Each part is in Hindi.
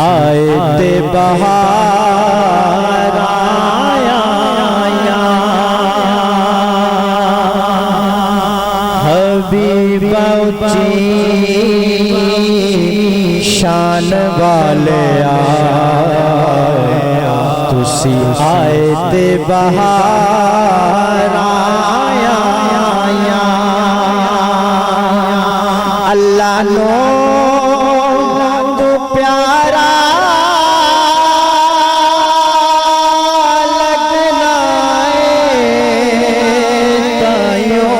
आए ते बहार आया, हबीबा ऊंची शान वाले तुसी आए ते बहार आया, अल्लाह नो तू प्यारा लगना तायो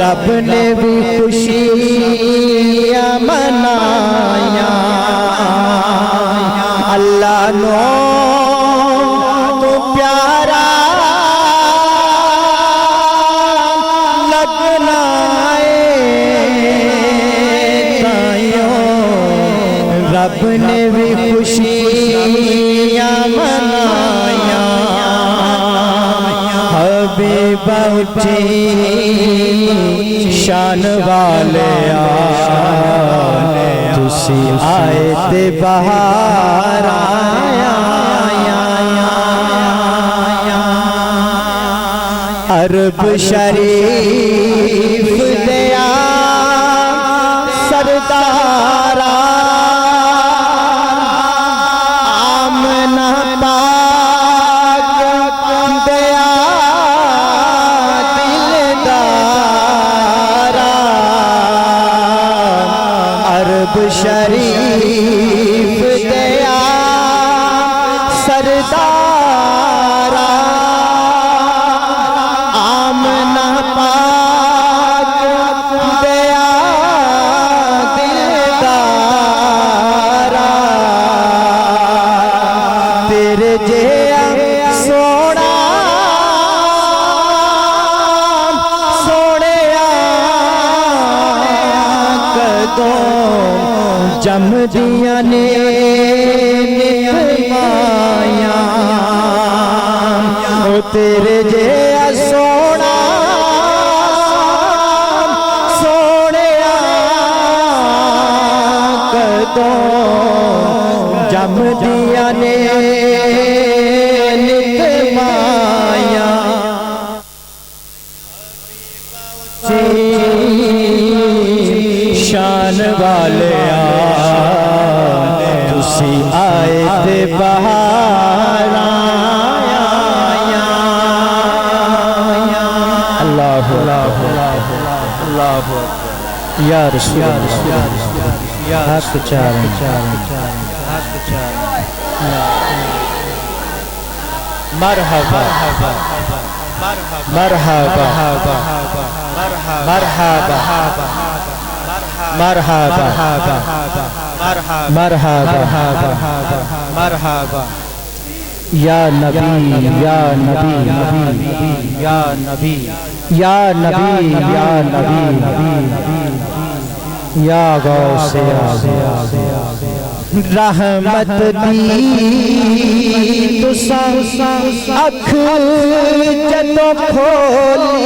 रब ने भी खुशियां मनाया, अल्लाह नो तू प्यारा लगना रब ने भी खुशियां मनाया, हबीबा ऊंची शान वाले तुसी आए ते बहार आया, अरब शरीफ दया सरदारा शरीफ दया सरदारा आमना पाक दया दिलदारा, तेरे जेया सोना सोने कदों जम दिया ने माया, ओ तेरे जे सोना सोने कदों जम दिया ने माया, शान वाले तुसी आए ते बहार आया, अल्लाह अल्लाह या रसूल हक चार मरहबा मरहबा मरहबा मरहबा मरहबा मरहबा या नबी या नबी या नबी या नबी या नबी या गौसे रहमत दी तुसा अख जदों खोली,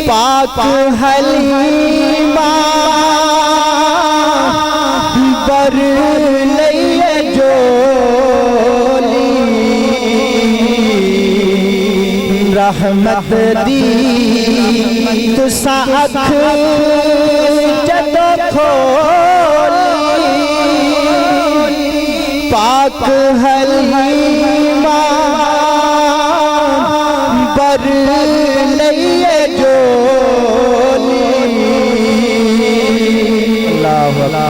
पाक हलीमा बर लइए जोली, रहमत दी तुसा अख जदों खोली, पाक हलीमा बर